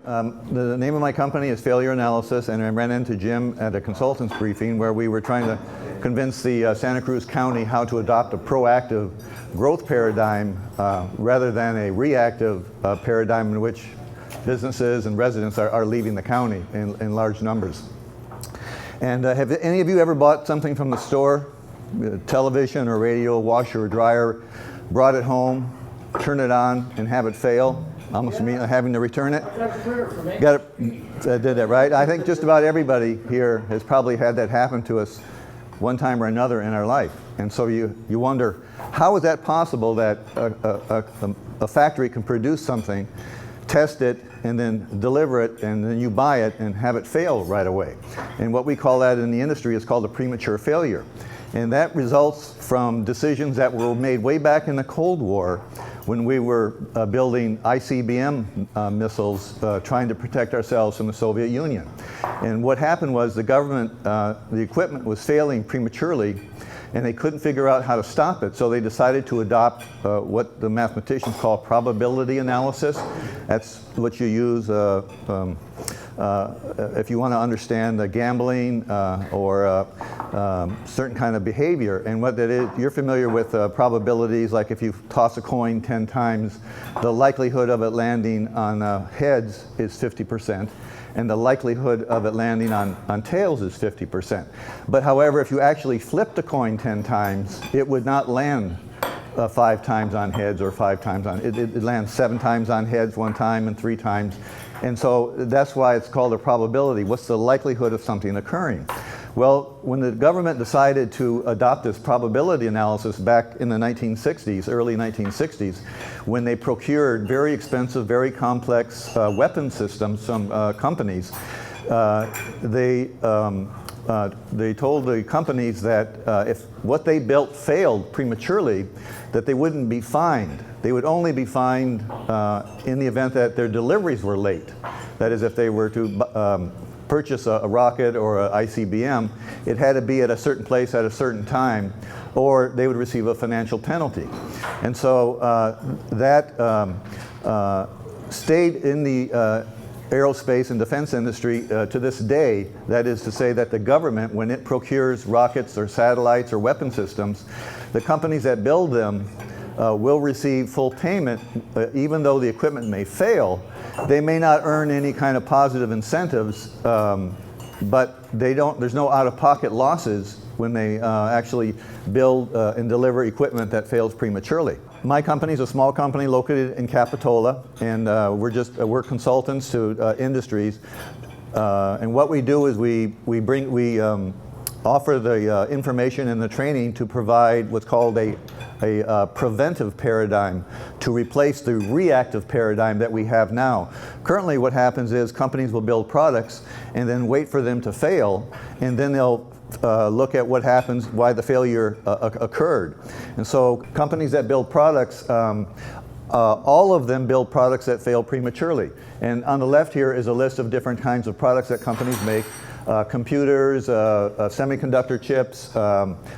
The name of my company is Failure Analysis, and I ran into Jim at a consultants briefing where we were trying to convince the Santa Cruz County how to adopt a proactive growth paradigm rather than a reactive paradigm in which businesses and residents are leaving the county in large numbers. And have any of you ever bought something from the store, television or radio, washer or dryer, brought it home, turn it on, and have it fail? Almost immediately having to return it. Got it. Did that right? I think just about everybody here has probably had that happen to us one time or another in our life. And so you wonder, how is that possible that a factory can produce something, test it, and then deliver it, and then you buy it and have it fail right away? And what we call that in the industry is called a premature failure. And that results from decisions that were made way back in the Cold War when we were building ICBM missiles, trying to protect ourselves from the Soviet Union. And what happened was the government, the equipment was failing prematurely, and they couldn't figure out how to stop it. So they decided to adopt what the mathematicians call probability analysis. That's what you use if you want to understand gambling or certain kind of behavior. And what that is, you're familiar with probabilities, like if you toss a coin 10 times, the likelihood of it landing on heads is 50%. And the likelihood of it landing on tails is 50%. But however, if you actually flipped a coin 10 times, it would not land 5 times on heads or 5 times on, it lands 7 times on heads one time and 3 times. And so that's why it's called a probability. What's the likelihood of something occurring? Well, when the government decided to adopt this probability analysis back in the 1960s, early 1960s, when they procured very expensive, very complex weapon systems from companies, they told the companies that if what they built failed prematurely, that they wouldn't be fined. They would only be fined in the event that their deliveries were late. That is, if they were to purchase a rocket or an ICBM, it had to be at a certain place at a certain time, or they would receive a financial penalty. And so that stayed in the aerospace and defense industry to this day. That is to say that the government, when it procures rockets or satellites or weapon systems, the companies that build them will receive full payment, even though the equipment may fail. They may not earn any kind of positive incentives, but there's no out-of-pocket losses when they actually build and deliver equipment that fails prematurely. My company is a small company located in Capitola, and we're consultants to industries. And what we do is we offer the information and the training to provide what's called a preventive paradigm to replace the reactive paradigm that we have now. Currently what happens is companies will build products and then wait for them to fail, and then they'll look at what happens, why the failure occurred. And so companies that build products, all of them build products that fail prematurely. And on the left here is a list of different kinds of products that companies make. Computers, semiconductor chips,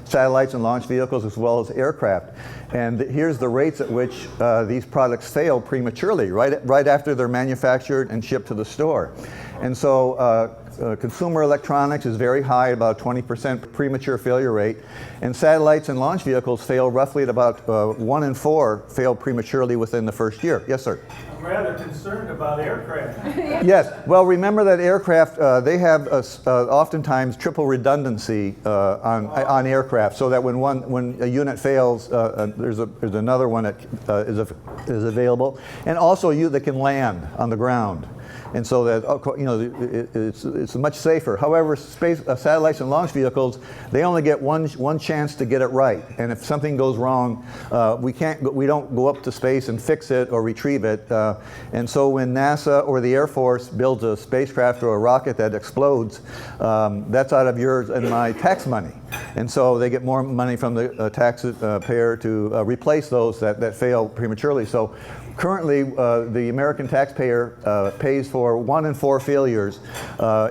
satellites and launch vehicles, as well as aircraft. And here's the rates at which these products fail prematurely, right after they're manufactured and shipped to the store. And so consumer electronics is very high, about 20% premature failure rate. And satellites and launch vehicles fail roughly at about 1 in 4 fail prematurely within the first year. Yes, sir? I'm rather concerned about aircraft. Yes, well, remember that aircraft, they have oftentimes triple redundancy on aircraft, so that when a unit fails, there's another one that is available, and also that can land on the ground. And so that it's much safer. However, satellites and launch vehicles, they only get one chance to get it right. And if something goes wrong, we don't go up to space and fix it or retrieve it. And so when NASA or the Air Force builds a spacecraft or a rocket that explodes, that's out of yours and my tax money. And so they get more money from the taxpayer to replace those that fail prematurely. So currently, the American taxpayer pays for 1 in 4 failures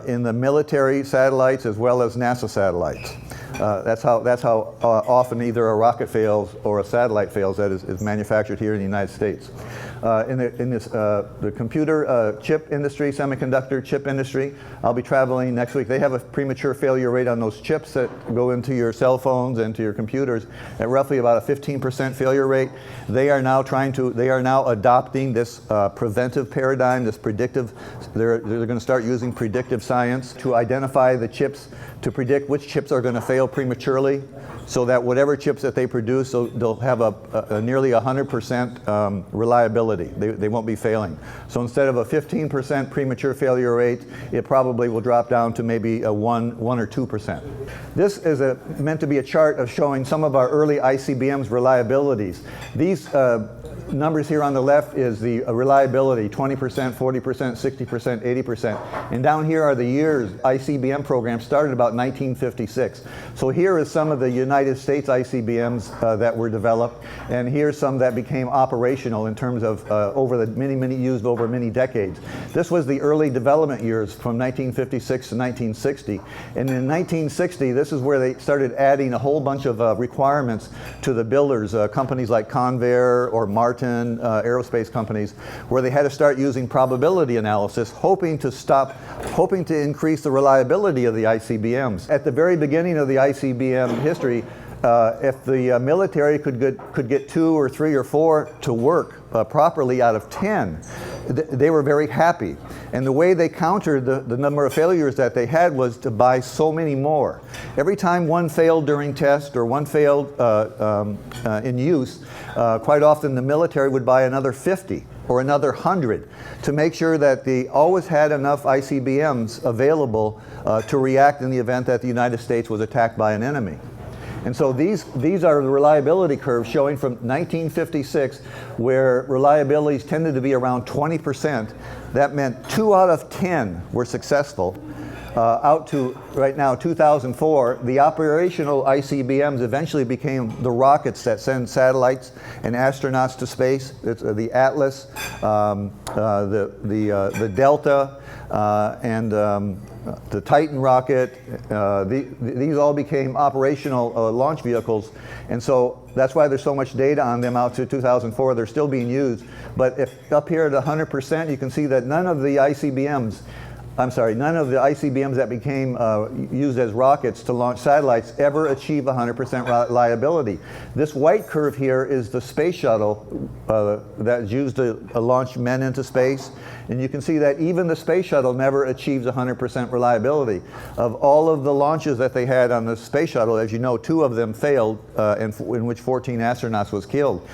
in the military satellites as well as NASA satellites. That's how often either a rocket fails or a satellite fails that is manufactured here in the United States. the computer chip industry, semiconductor chip industry. I'll be traveling next week. They have a premature failure rate on those chips that go into your cell phones and to your computers at roughly about a 15% failure rate. They are now adopting this preventive paradigm, this predictive. They're going to start using predictive science to identify the chips, to predict which chips are going to fail prematurely, so that whatever chips that they produce, they'll have a nearly 100% reliability. They won't be failing. So instead of a 15% premature failure rate, it probably will drop down to maybe a 1 or 2%. This is meant to be a chart of showing some of our early ICBM's reliabilities. These numbers here on the left is the reliability, 20%, 40%, 60%, 80%. And down here are the years ICBM program started about 1956. So here is some of the United States ICBMs that were developed, and here's some that became operational in terms of used over many decades. This was the early development years from 1956 to 1960. And in 1960, this is where they started adding a whole bunch of requirements to the builders, companies like Convair or Martin, aerospace companies, where they had to start using probability analysis, hoping to increase the reliability of the ICBMs. At the very beginning of the ICBM history, if the military could get 2 or 3 or 4 to work properly out of 10, they were very happy. And the way they countered the number of failures that they had was to buy so many more. Every time one failed during test or one failed in use, quite often the military would buy another 50 or another 100 to make sure that they always had enough ICBMs available to react in the event that the United States was attacked by an enemy. And so these are the reliability curves showing from 1956, where reliabilities tended to be around 20%. That meant 2 out of 10 were successful. Out to right now, 2004, the operational ICBMs eventually became the rockets that send satellites and astronauts to space. It's the Atlas, the Delta, and the Titan rocket. These all became operational launch vehicles, and so that's why there's so much data on them out to 2004. They're still being used, but if up here at 100%, you can see that none of the ICBMs that became used as rockets to launch satellites ever achieve 100% reliability. This white curve here is the space shuttle that's used to launch men into space. And you can see that even the space shuttle never achieves 100% reliability. Of all of the launches that they had on the space shuttle, as you know, 2 of them failed, in which 14 astronauts was killed.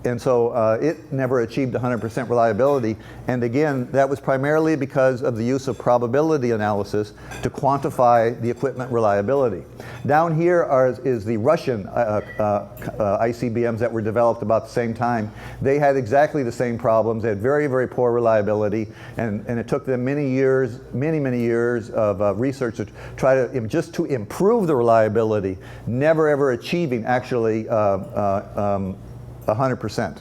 And so it never achieved 100% reliability. And again, that was primarily because of the use of probability analysis to quantify the equipment reliability. Down here is the Russian ICBMs that were developed about the same time. They had exactly the same problems. They had very, very poor reliability. And it took them many years of research to try to just to improve the reliability, never ever achieving actually 100%.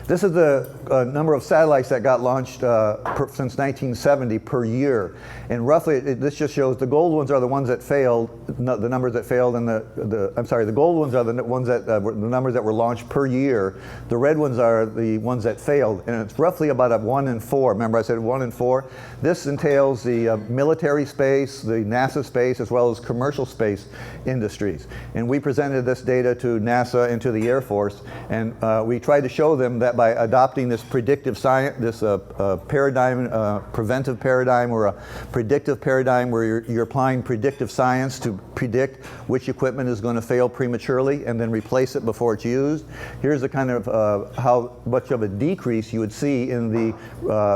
This is the number of satellites that got launched since 1970 per year. And roughly, this just shows the gold ones are the ones that failed, the numbers that failed, and the gold ones are the ones that were the numbers that were launched per year. The red ones are the ones that failed, and it's roughly about a 1 in 4. Remember I said 1 in 4? This entails the military space, the NASA space, as well as commercial space industries. And we presented this data to NASA and to the Air Force, and we tried to show them that by adopting this predictive science, this paradigm, preventive paradigm, or a predictive paradigm where you're applying predictive science to predict which equipment is going to fail prematurely and then replace it before it's used. Here's the kind of how much of a decrease you would see in the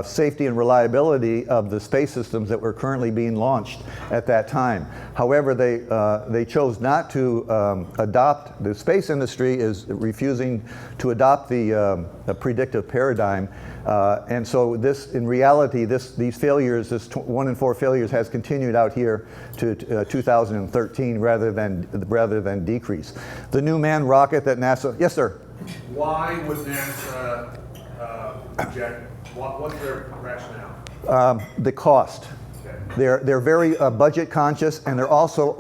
safety and reliability of the space systems that were currently being launched at that time. However, they chose not to adopt, the space industry is refusing to adopt the predictive paradigm, and so this, in reality, these failures, this 1 in 4 failures, has continued out here to 2013 rather than decrease. The new manned rocket that NASA, yes sir. Why would NASA reject? What's their rationale? The cost. Okay. They're very budget conscious, and they're also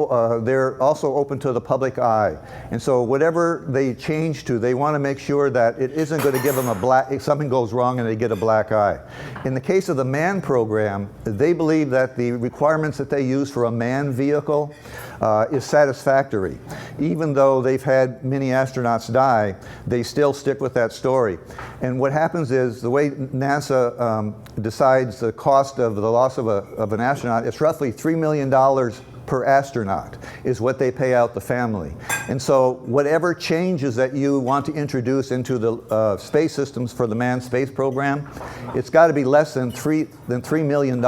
open to the public eye. And so whatever they change to, they want to make sure that it isn't going to give them a black, if something goes wrong and they get a black eye. In the case of the manned program, they believe that the requirements that they use for a manned vehicle is satisfactory. Even though they've had many astronauts die, they still stick with that story. And what happens is, the way NASA decides the cost of the loss of an astronaut, it's roughly $3 million per astronaut is what they pay out the family. And so whatever changes that you want to introduce into the space systems for the manned space program, it's got to be less than $3 million,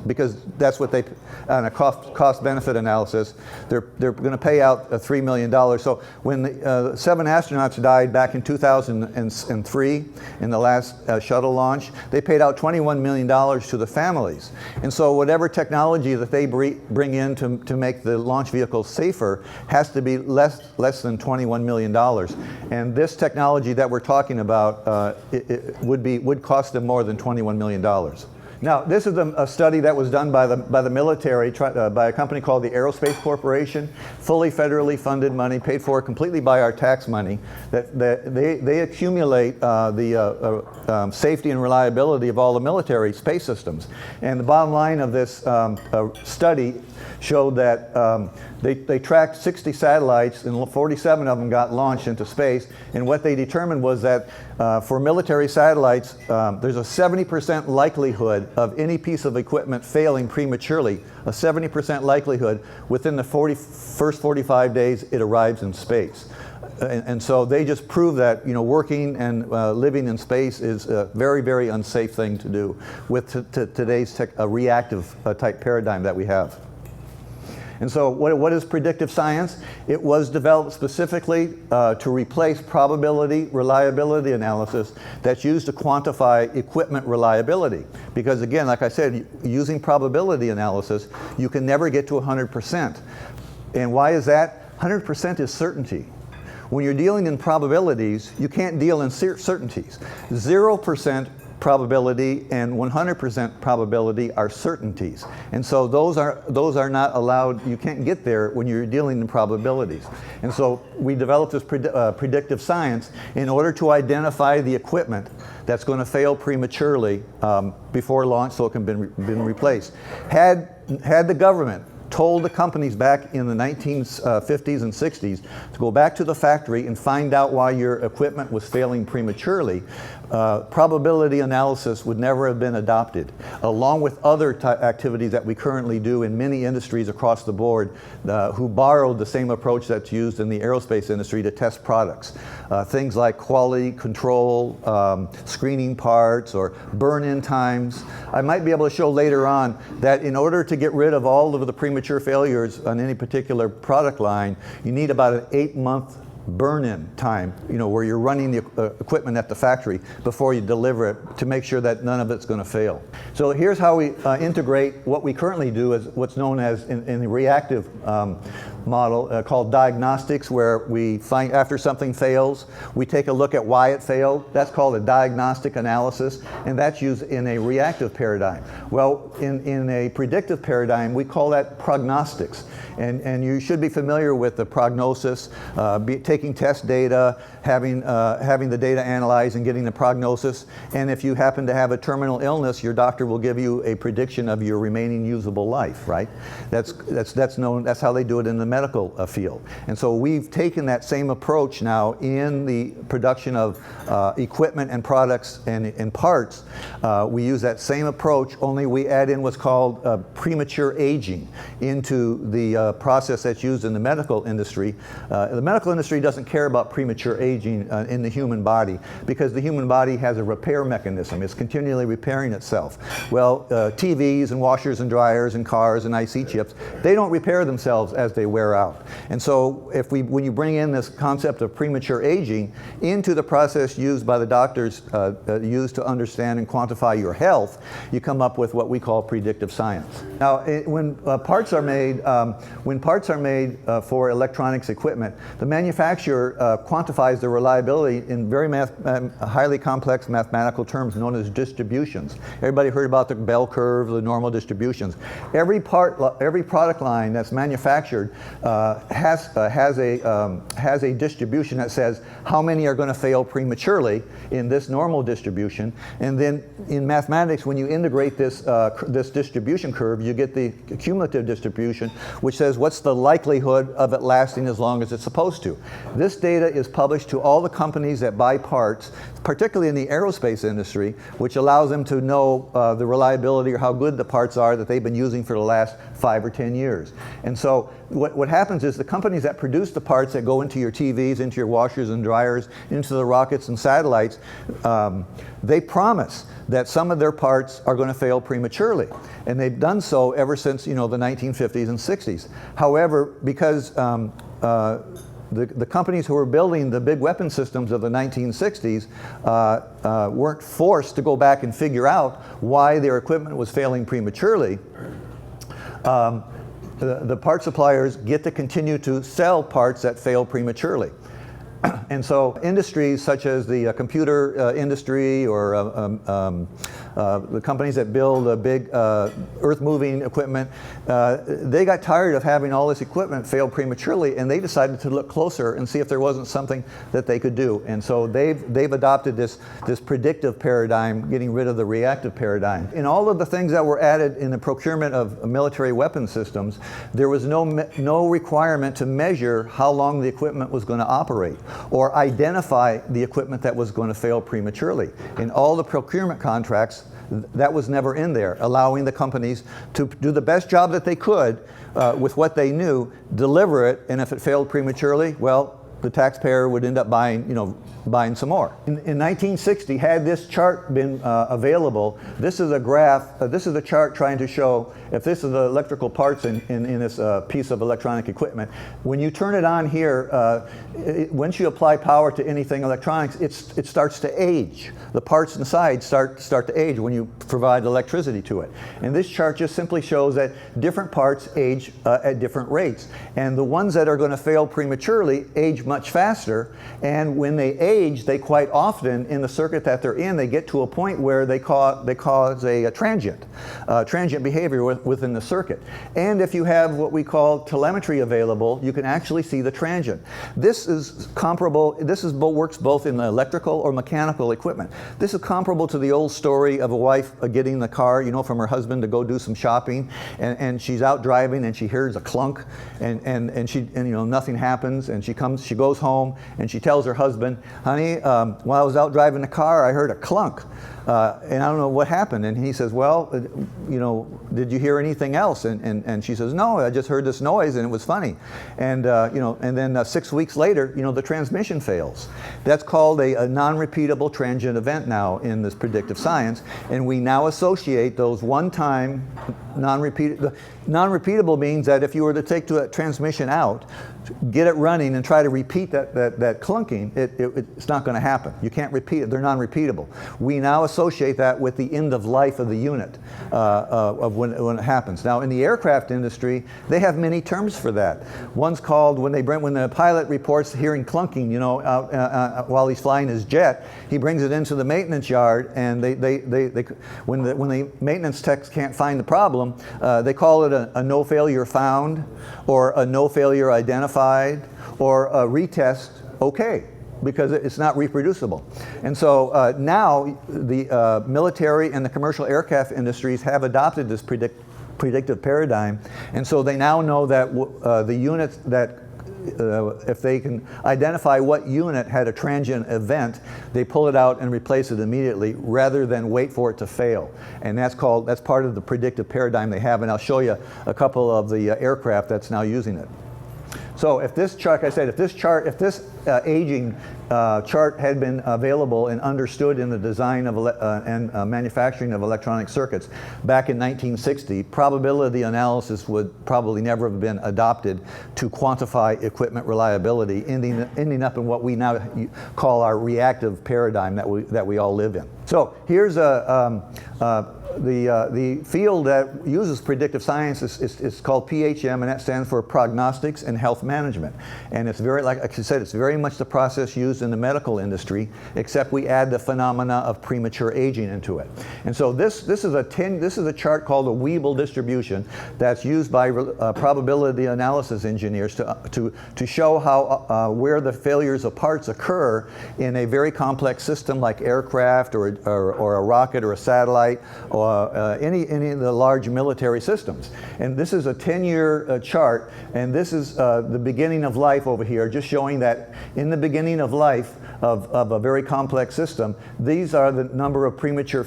because that's what they, on a cost-benefit analysis, they're going to pay out $3 million. So when the 7 astronauts died back in 2003 in the last shuttle launch, they paid out $21 million to the families. And so whatever technology that they bring in to make the launch vehicle safer has to be less than $21 million. And this technology that we're talking about it would cost them more than $21 million. Now, this is a study that was done by the military, by a company called the Aerospace Corporation, fully federally funded money, paid for completely by our tax money. That they accumulate the safety and reliability of all the military space systems. And the bottom line of this study showed that they tracked 60 satellites, and 47 of them got launched into space. And what they determined was that for military satellites, there's a 70% likelihood of any piece of equipment failing prematurely, a 70% likelihood within the first 45 days it arrives in space. And so they just prove that, you know, working and living in space is a very, very unsafe thing to do with today's reactive type paradigm that we have. And so what is predictive science? It was developed specifically to replace probability reliability analysis that's used to quantify equipment reliability. Because again, like I said, using probability analysis, you can never get to 100%. And why is that? 100% is certainty. When you're dealing in probabilities, you can't deal in certainties. 0% probability and 100% probability are certainties. And so those are not allowed, you can't get there when you're dealing in probabilities. And so we developed this predictive science in order to identify the equipment that's going to fail prematurely before launch so it can be replaced. Had the government told the companies back in the 1950s and 60s to go back to the factory and find out why your equipment was failing prematurely, probability analysis would never have been adopted, along with other activities that we currently do in many industries across the board who borrowed the same approach that's used in the aerospace industry to test products. Things like quality control, screening parts, or burn-in times. I might be able to show later on that in order to get rid of all of the premature failures on any particular product line, you need about an 8-month burn-in time, you know, where you're running the equipment at the factory before you deliver it to make sure that none of it's going to fail. So here's how we integrate what we currently do as what's known as in the reactive model called diagnostics, where we find after something fails, we take a look at why it failed. That's called a diagnostic analysis, and that's used in a reactive paradigm. Well, in a predictive paradigm, we call that prognostics. And you should be familiar with the prognosis, taking test data, having the data analyzed and getting the prognosis. And if you happen to have a terminal illness, your doctor will give you a prediction of your remaining usable life, right? That's known, that's how they do it in the medical field. And so we've taken that same approach now in the production of equipment and products and parts. We use that same approach, only we add in what's called premature aging into the process that's used in the medical industry. The medical industry doesn't care about premature aging in the human body because the human body has a repair mechanism. It's continually repairing itself. Well, TVs and washers and dryers and cars and IC chips, they don't repair themselves as they wear wear out. And so when you bring in this concept of premature aging into the process used by the doctors used to understand and quantify your health, you come up with what we call predictive science. Now, when parts are made for electronics equipment, the manufacturer quantifies the reliability in very highly complex mathematical terms known as distributions. Everybody heard about the bell curve, the normal distributions. Every product line that's manufactured has a distribution that says how many are going to fail prematurely in this normal distribution. And then in mathematics, when you integrate this distribution curve, you get the cumulative distribution, which says what's the likelihood of it lasting as long as it's supposed to. This data is published to all the companies that buy parts, particularly in the aerospace industry, which allows them to know the reliability or how good the parts are that they've been using for the last 5 or 10 years. And so what happens is the companies that produce the parts that go into your TVs, into your washers and dryers, into the rockets and satellites, they promise that some of their parts are going to fail prematurely. And they've done so ever since, the 1950s and 60s. However, because the companies who were building the big weapon systems of the 1960s weren't forced to go back and figure out why their equipment was failing prematurely, the part suppliers get to continue to sell parts that fail prematurely. And so industries such as the computer industry or the companies that build big earth-moving equipment, they got tired of having all this equipment fail prematurely, and they decided to look closer and see if there wasn't something that they could do. And so they've adopted this predictive paradigm, getting rid of the reactive paradigm. In all of the things that were added in the procurement of military weapon systems, there was no requirement to measure how long the equipment was going to operate, or identify the equipment that was going to fail prematurely. In all the procurement contracts, that was never in there, allowing the companies to do the best job that they could with what they knew, deliver it, and if it failed prematurely, well, the taxpayer would end up buying some more. In 1960, had this chart been available, this is a graph, this is a chart trying to show if this is the electrical parts in this piece of electronic equipment. When you turn it on here, once you apply power to anything electronics, it starts to age. The parts inside start to age when you provide electricity to it. And this chart just simply shows that different parts age at different rates. And the ones that are going to fail prematurely age much faster, and when they age, they quite often, in the circuit that they're in, they get to a point where they cause a transient behavior within the circuit. And if you have what we call telemetry available, you can actually see the transient. This is comparable, works both in the electrical or mechanical equipment. This is comparable to the old story of a wife getting in the car, from her husband to go do some shopping, and she's out driving and she hears a clunk, and nothing happens, and she goes home and she tells her husband, honey, while I was out driving the car, I heard a clunk. And I don't know what happened. And he says, well, did you hear anything else? And she says, no, I just heard this noise and it was funny. And and then 6 weeks later, the transmission fails. That's called a non-repeatable transient event now in this predictive science. And we now associate those one-time non-repeatable. Non-repeatable means that if you were to take that transmission out, get it running and try to repeat that clunking, it's not going to happen. You can't repeat it. They're non-repeatable. We now associate that with the end of life of the unit of when it happens. Now, in the aircraft industry, they have many terms for that. One's called when the pilot reports hearing clunking, while he's flying his jet, he brings it into the maintenance yard, and when the maintenance techs can't find the problem, they call it a no failure found, or a no failure identified, or a retest okay, because it's not reproducible. And so now the military and the commercial aircraft industries have adopted this predictive paradigm, and so they now know that the units that if they can identify what unit had a transient event, they pull it out and replace it immediately rather than wait for it to fail. And that's part of the predictive paradigm they have, and I'll show you a couple of the aircraft that's now using it. So if this chart, like I said, if this aging chart had been available and understood in the design of and manufacturing of electronic circuits back in 1960, probability analysis would probably never have been adopted to quantify equipment reliability, ending up in what we now call our reactive paradigm that we all live in. So here's the field that uses predictive science is called PHM, and that stands for Prognostics and Health Management. And it's very, like I said, it's very much the process used in the medical industry, except we add the phenomena of premature aging into it. And so this is a chart called a Weibull distribution that's used by probability analysis engineers to show how where the failures of parts occur in a very complex system like aircraft or a rocket or a satellite or any of the large military systems. And this is a 10-year chart, and this is the beginning of life over here, just showing that in the beginning of life of a very complex system, these are the number of premature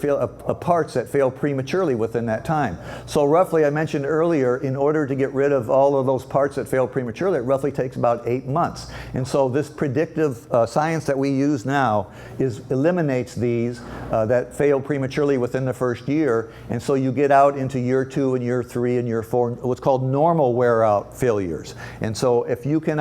parts that fail prematurely within that time. So roughly, I mentioned earlier, in order to get rid of all of those parts that fail prematurely, it roughly takes about 8 months. And so this predictive science that we use now eliminates these that fail prematurely within the first year, and so you get out into year 2 and year 3 and year 4, what's called normal wear-out failures. And so if you can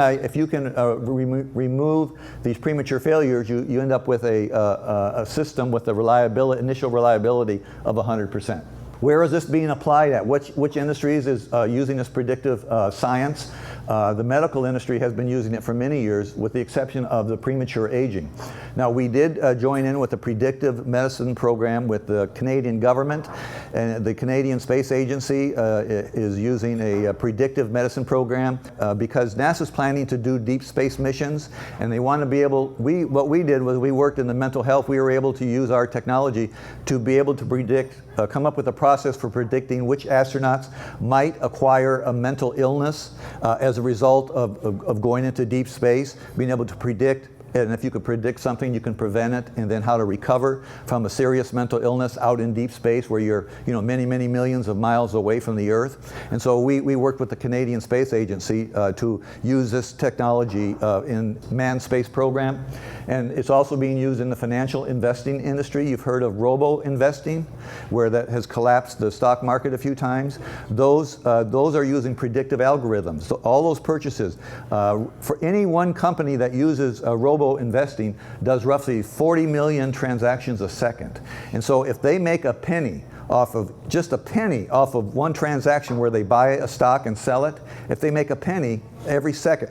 remove these premature failures, you end up with a system with the initial reliability of 100%. Where is this being applied at? Which industries is using this predictive science? The medical industry has been using it for many years, with the exception of the premature aging. Now, we did join in with the predictive medicine program with the Canadian government, and the Canadian Space Agency is using a predictive medicine program because NASA's planning to do deep space missions, and they want to be able, what we did was we worked in the mental health. We were able to use our technology to be able to predict, come up with a process for predicting which astronauts might acquire a mental illness as a result of going into deep space, being able to predict. And if you could predict something, you can prevent it, and then how to recover from a serious mental illness out in deep space where you're many, many millions of miles away from the Earth. And so we worked with the Canadian Space Agency to use this technology in manned space program. And it's also being used in the financial investing industry. You've heard of robo-investing, where that has collapsed the stock market a few times. Those are using predictive algorithms. So all those purchases, for any one company that uses robo-investing, does roughly 40 million transactions a second. And so if they make a penny off of one transaction where they buy a stock and sell it, if they make a penny every second,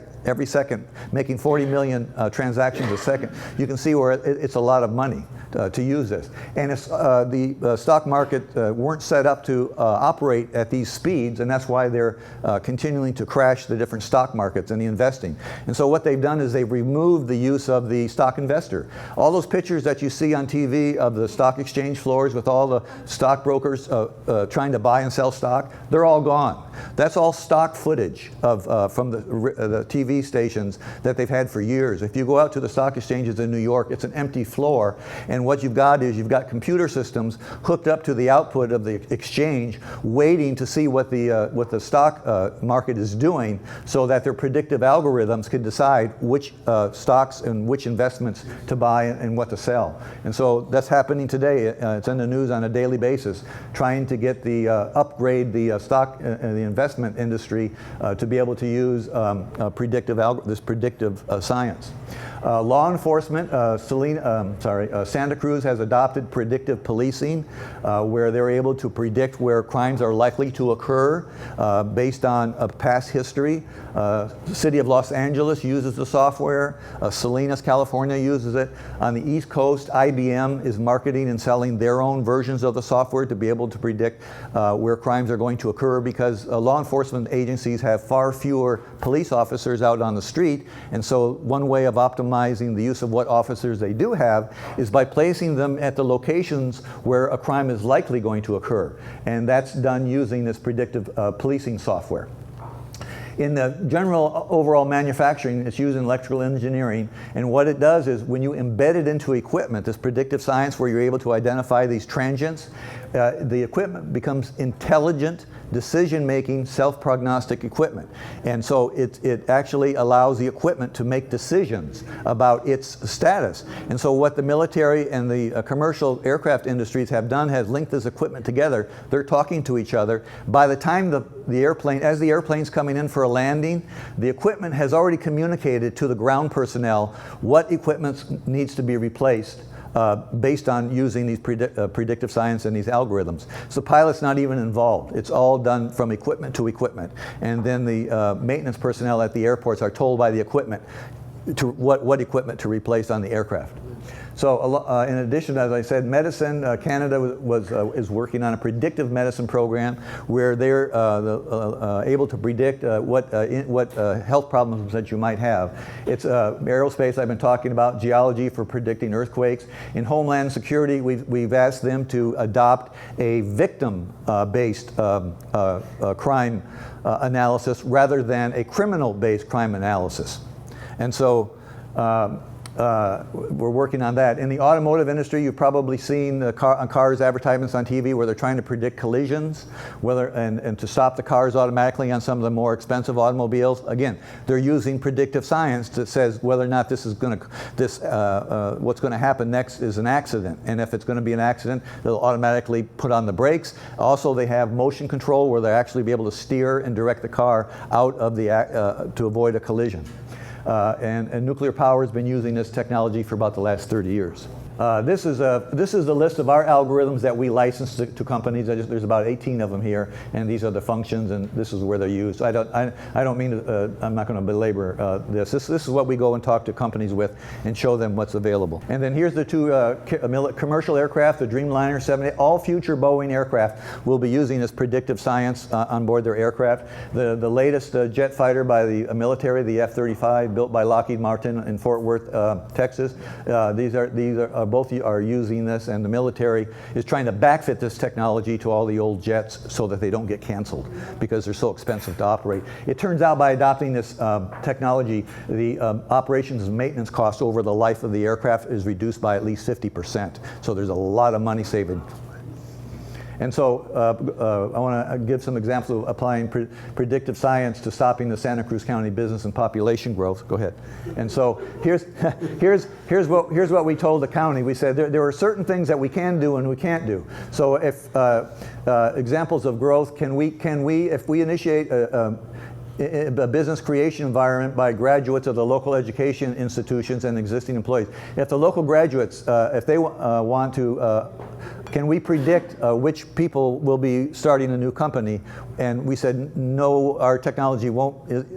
making 40 million transactions a second, you can see where it's a lot of money to use this. And it's, the stock market weren't set up to operate at these speeds, and that's why they're continuing to crash the different stock markets and the investing. And so what they've done is they've removed the use of the stock investor. All those pictures that you see on TV of the stock exchange floors with all the stockbrokers trying to buy and sell stock, they're all gone. That's all stock footage from the TV stations that they've had for years. If you go out to the stock exchanges in New York, it's an empty floor, and what you've got is you've got computer systems hooked up to the output of the exchange, waiting to see what the stock market is doing, so that their predictive algorithms can decide which stocks and which investments to buy and what to sell. And so that's happening today. It's in the news on a daily basis, trying to get upgrade the stock and the investment industry to be able to use this predictive science. Law enforcement, Santa Cruz has adopted predictive policing, where they're able to predict where crimes are likely to occur based on past history. The city of Los Angeles uses the software. Salinas, California uses it. On the East Coast, IBM is marketing and selling their own versions of the software to be able to predict where crimes are going to occur, because law enforcement agencies have far fewer police officers out on the street, and so one way of optimizing the use of what officers they do have is by placing them at the locations where a crime is likely going to occur, and that's done using this predictive policing software. in the general overall manufacturing, it's used in electrical engineering. And what it does is when you embed it into equipment, this predictive science where you're able to identify these transients, the equipment becomes intelligent, decision-making, self-prognostic equipment. And so it actually allows the equipment to make decisions about its status. And so what the military and the commercial aircraft industries have done has linked this equipment together. They're talking to each other. By the time as the airplane's coming in for a landing, the equipment has already communicated to the ground personnel what equipment needs to be replaced based on using these predictive science and these algorithms. So the pilot's not even involved. It's all done from equipment to equipment. And then the maintenance personnel at the airports are told by the equipment what equipment to replace on the aircraft. So in addition, as I said, medicine, Canada is working on a predictive medicine program where they're able to predict what health problems that you might have. It's aerospace I've been talking about, geology for predicting earthquakes. In Homeland Security, we've asked them to adopt a victim-based crime analysis rather than a criminal-based crime analysis. And so we're working on that. In the automotive industry, you've probably seen cars advertisements on TV where they're trying to predict collisions, and to stop the cars automatically on some of the more expensive automobiles. Again, they're using predictive science that says whether or not what's going to happen next is an accident. And if it's going to be an accident, they'll automatically put on the brakes. Also, they have motion control where they'll actually be able to steer and direct the car out of to avoid a collision. And nuclear power has been using this technology for about the last 30 years. This is the list of our algorithms that we license to companies. There's about 18 of them here, and these are the functions, and this is where they're used. I don't mean to. I'm not going to belabor this. This is what we go and talk to companies with and show them what's available. And then here's the two commercial aircraft, the Dreamliner 78. All future Boeing aircraft will be using this predictive science on board their aircraft. The latest jet fighter by the military, the F-35, built by Lockheed Martin in Fort Worth, Texas. These are both are using this, and the military is trying to backfit this technology to all the old jets so that they don't get canceled because they're so expensive to operate. It turns out by adopting this technology, the operations and maintenance cost over the life of the aircraft is reduced by at least 50%. So there's a lot of money saving. And so I want to give some examples of applying predictive science to stopping the Santa Cruz County business and population growth. Go ahead. And so here's what we told the county. We said there are certain things that we can do and we can't do. So if examples of growth, can we if we initiate a business creation environment by graduates of the local education institutions and existing employees. If the local graduates, if they want to, can we predict which people will be starting a new company? And we said, no, our technology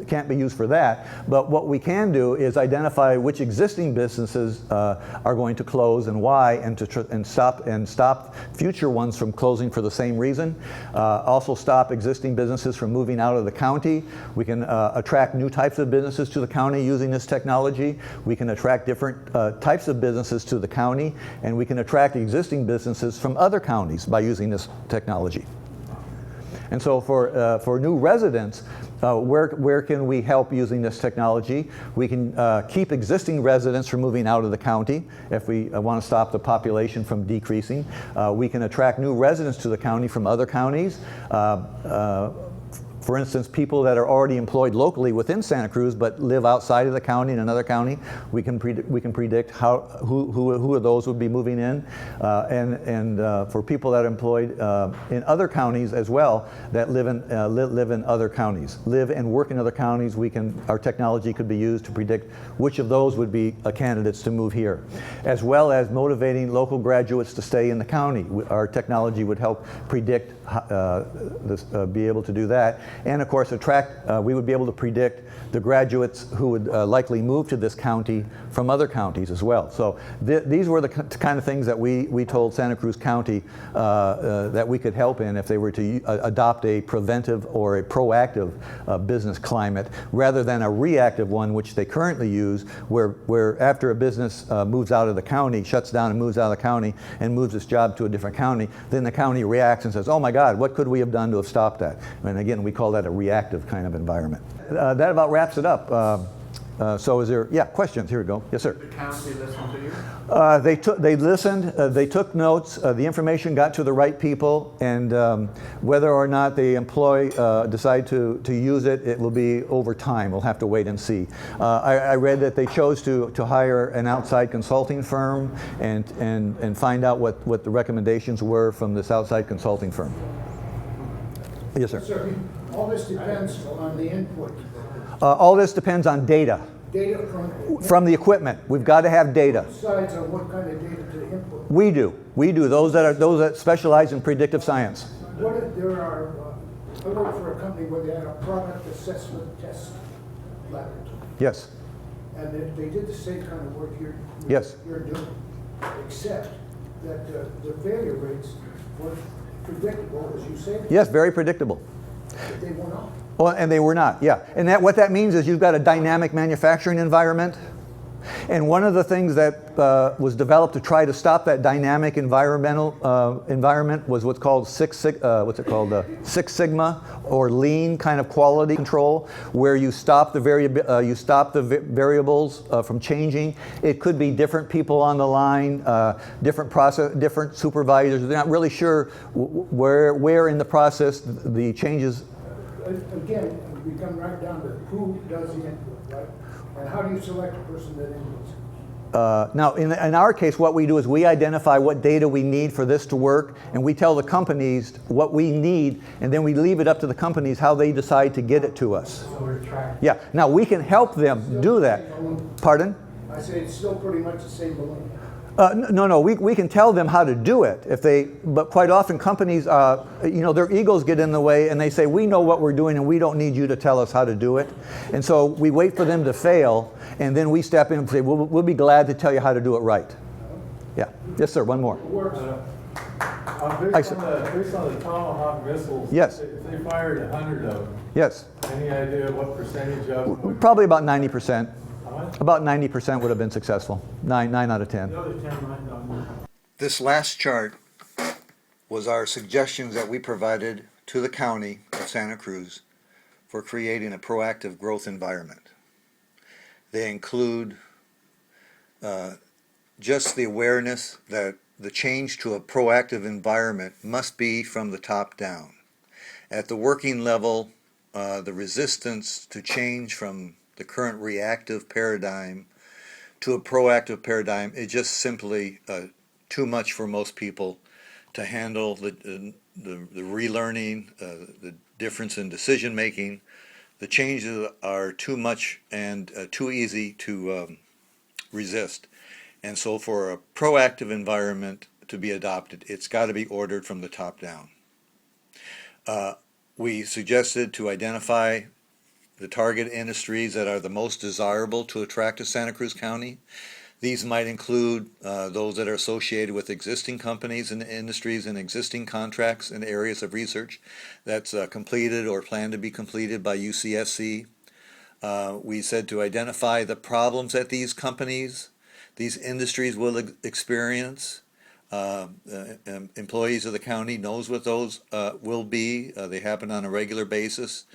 can't be used for that. But what we can do is identify which existing businesses are going to close and why, and stop future ones from closing for the same reason. Also stop existing businesses from moving out of the county. We can attract new types of businesses to the county using this technology. We can attract different types of businesses to the county, and we can attract existing businesses from other counties by using this technology. And so for new residents, where can we help using this technology? We can keep existing residents from moving out of the county if we want to stop the population from decreasing. We can attract new residents to the county from other counties. For instance, people that are already employed locally within Santa Cruz but live outside of the county in another county, we can predict who of those would be moving in, and for people that are employed in other counties as well that live in other counties, live and work in other counties. Our technology could be used to predict which of those would be candidates to move here, as well as motivating local graduates to stay in the county. Our technology would help predict be able to do that. And of course, we would be able to predict the graduates who would likely move to this county from other counties as well. So these were the kind of things that we told Santa Cruz County that we could help in if they were to adopt a preventive or a proactive business climate rather than a reactive one, which they currently use, where after a business moves out of the county, shuts down and moves out of the county and moves its job to a different county, then the county reacts and says, oh my God, God, what could we have done to have stopped that? And again, we call that a reactive kind of environment. That about wraps it up. So is there, yeah, questions? Here we go. Yes, sir. Did the county listen to you? They listened, they took notes, the information got to the right people, and whether or not the employee decide to use it, it will be over time. We'll have to wait and see. I read that they chose to hire an outside consulting firm and find out what the recommendations were from this outside consulting firm. Yes, sir. Sir, all this depends on the input. All this depends on data Data from the equipment. We've got to have data. decides on what kind of data to input. We do. Those that specialize in predictive science. What if there are, I work for a company where they had a product assessment test laboratory. Yes. And they did the same kind of work Yes. you're doing, except that the failure rates were predictable, as you say. Yes, very predictable. But they were not. Well, and they were not, yeah. And what that means is you've got a dynamic manufacturing environment. And one of the things that was developed to try to stop that dynamic environment was what's called Six Sigma or lean kind of quality control, where you stop the variables from changing. It could be different people on the line, different supervisors. They're not really sure where in the process the changes. Again, we come right down to who does the input, right? And how do you select a person that inputs? Now, in our case, what we do is we identify what data we need for this to work, and we tell the companies what we need, and then we leave it up to the companies how they decide to get it to us. So we're tracking. Yeah. Now, we can help them do that. Pardon? I say it's still pretty much the same balloon. No. We can tell them how to do it but quite often companies, their egos get in the way, and they say, we know what we're doing, and we don't need you to tell us how to do it. And so we wait for them to fail, and then we step in and say, we'll be glad to tell you how to do it right. Yeah. Yes, sir. One more. Based on the Tomahawk missiles, Yes. if they fired 100 of them, Yes. any idea what percentage of them would? Probably about 90%. How much? About 90% would have been successful. 9 out of 10. The other 10 might not be. This last chart was our suggestions that we provided to the county of Santa Cruz for creating a proactive growth environment. They include just the awareness that the change to a proactive environment must be from the top down. At the working level, the resistance to change from the current reactive paradigm to a proactive paradigm is just simply too much for most people to handle. The relearning, the difference in decision making, the changes are too much and too easy to resist. And so for a proactive environment to be adopted, it's got to be ordered from the top down. We suggested to identify the target industries that are the most desirable to attract to Santa Cruz County. These might include those that are associated with existing companies and industries and existing contracts in areas of research that's completed or planned to be completed by UCSC. We said to identify the problems that these companies, these industries will experience. Employees of the county knows what those will be. They happen on a regular basis,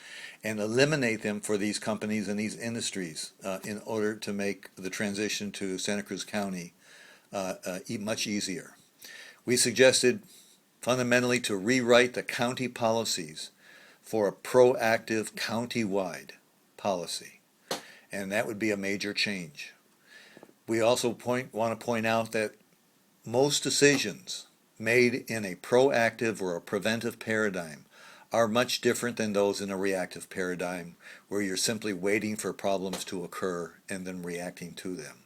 and eliminate them for these companies and these industries in order to make the transition to Santa Cruz County much easier. We suggested fundamentally to rewrite the county policies for a proactive county-wide policy, and that would be a major change. We also want to point out that most decisions made in a proactive or a preventive paradigm are much different than those in a reactive paradigm, where you're simply waiting for problems to occur and then reacting to them.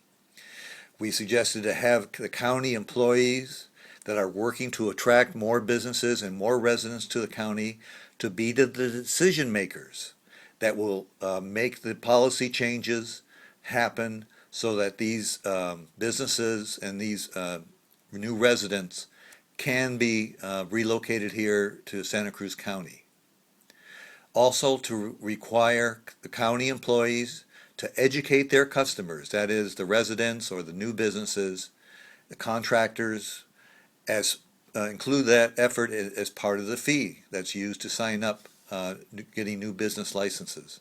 We suggested to have the county employees that are working to attract more businesses and more residents to the county to be the decision makers that will make the policy changes happen so that these businesses and these new residents can be relocated here to Santa Cruz County. Also, to require the county employees to educate their customers, that is the residents or the new businesses, the contractors, as include that effort as part of the fee that's used to sign up getting new business licenses.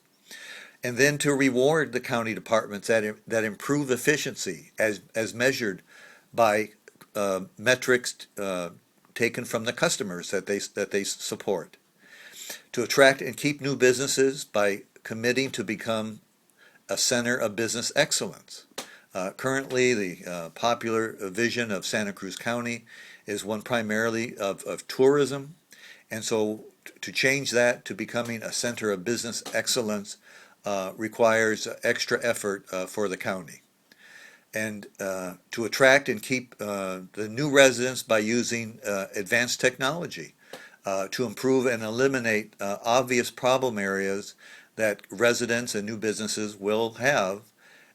And then to reward the county departments that improve efficiency as measured by metrics taken from the customers that they support. To attract and keep new businesses by committing to become a center of business excellence. Currently, the popular vision of Santa Cruz County is one primarily of tourism, and so to change that to becoming a center of business excellence requires extra effort for the county. And to attract and keep the new residents by using advanced technology to improve and eliminate obvious problem areas that residents and new businesses will have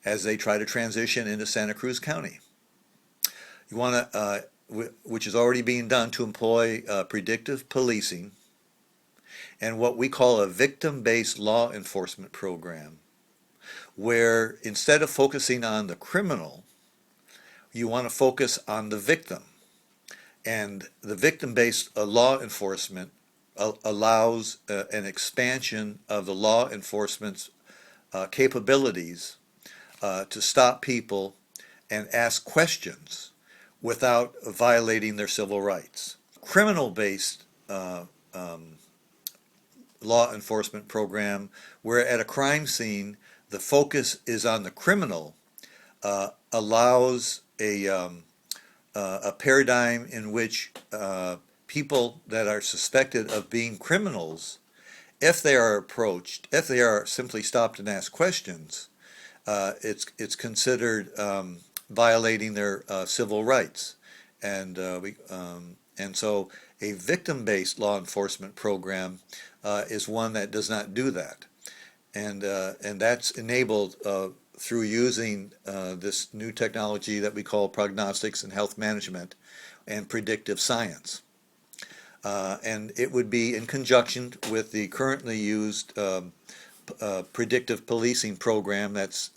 as they try to transition into Santa Cruz County. You want to, which is already being done, to employ predictive policing and what we call a victim-based law enforcement program, where instead of focusing on the criminal, you want to focus on the victim. And the victim-based law enforcement allows an expansion of the law enforcement's capabilities to stop people and ask questions without violating their civil rights. Criminal-based law enforcement program, where at a crime scene the focus is on the criminal, allows a paradigm in which people that are suspected of being criminals, if they are approached, if they are simply stopped and asked questions, it's considered violating their civil rights, and so a victim-based law enforcement program is one that does not do that, and that's enabled through using this new technology that we call prognostics and health management and predictive science. And it would be in conjunction with the currently used predictive policing program that's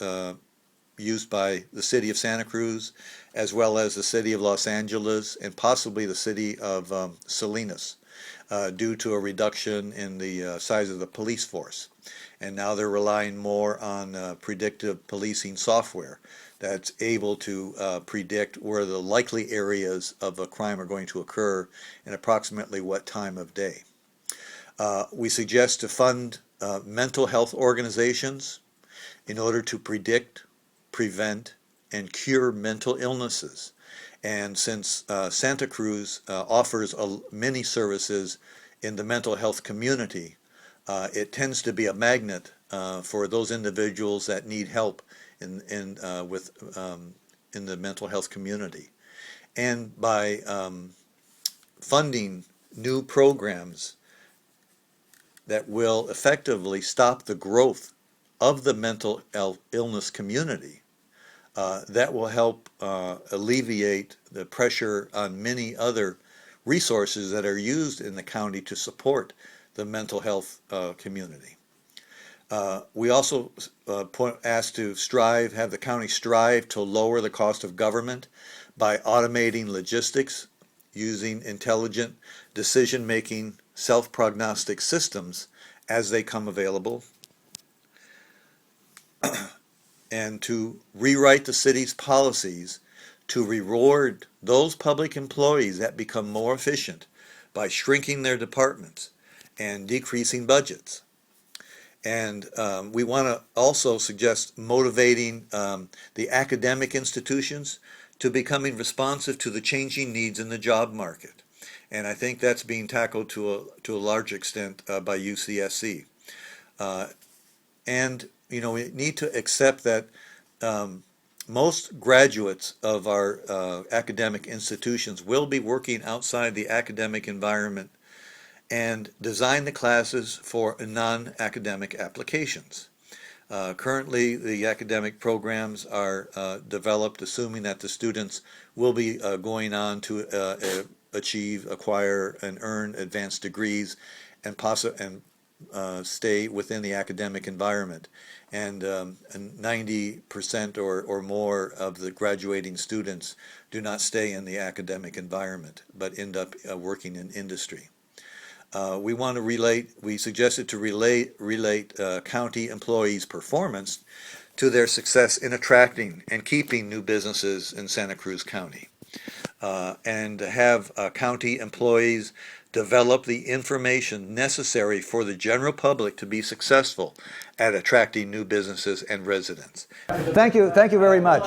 used by the city of Santa Cruz, as well as the city of Los Angeles and possibly the city of Salinas, due to a reduction in the size of the police force. And now they're relying more on predictive policing software that's able to predict where the likely areas of a crime are going to occur and approximately what time of day. We suggest to fund mental health organizations in order to predict, prevent, and cure mental illnesses. And since Santa Cruz offers many services in the mental health community, it tends to be a magnet for those individuals that need help in the mental health community. And by funding new programs that will effectively stop the growth of the mental illness community, that will help alleviate the pressure on many other resources that are used in the county to support the mental health community. We also ask to have the county strive to lower the cost of government by automating logistics, using intelligent decision-making self-prognostic systems as they come available, and to rewrite the city's policies to reward those public employees that become more efficient by shrinking their departments and decreasing budgets. And we want to also suggest motivating the academic institutions to becoming responsive to the changing needs in the job market. And I think that's being tackled to a large extent by UCSC. And we need to accept that most graduates of our academic institutions will be working outside the academic environment and design the classes for non-academic applications. Currently, the academic programs are developed assuming that the students will be going on to achieve, acquire, and earn advanced degrees and stay within the academic environment. And 90% or more of the graduating students do not stay in the academic environment, but end up working in industry. We suggested to relate county employees' performance to their success in attracting and keeping new businesses in Santa Cruz County. And have county employees develop the information necessary for the general public to be successful at attracting new businesses and residents. Thank you very much.